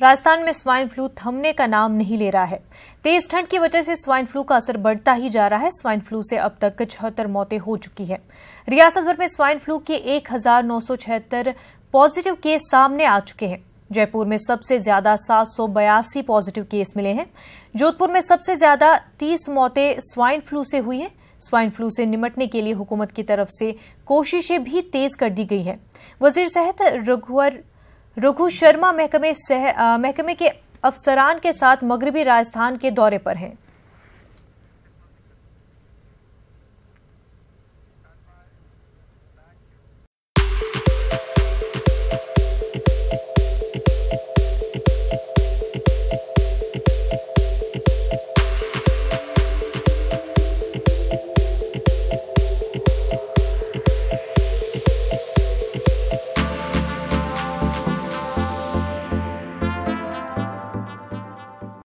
राजस्थान में swine flu थमने का नाम नहीं ले रहा है। तेज ठंड की वजह से स्वाइन फ्लू का असर बढ़ता ही जा रहा है। स्वाइन फ्लू से अब तक 76 मौतें हो चुकी है। रियासत भर में स्वाइन फ्लू के 1976 पॉजिटिव केस सामने आ चुके हैं। जयपुर में सबसे ज्यादा 782 पॉजिटिव केस मिले हैं। जोधपुर में सबसे ज्यादा 30 मौतें स्वाइन फ्लू से हुई हैं। स्वाइन फ्लू से निपटने के लिए हुकूमत की तरफ से कोशिशें भी तेज कर दी गई हैं। वजीर सेहत रघु शर्मा महकमे के अफसरान के साथ मगरबी राजस्थान के दौरे पर हैं।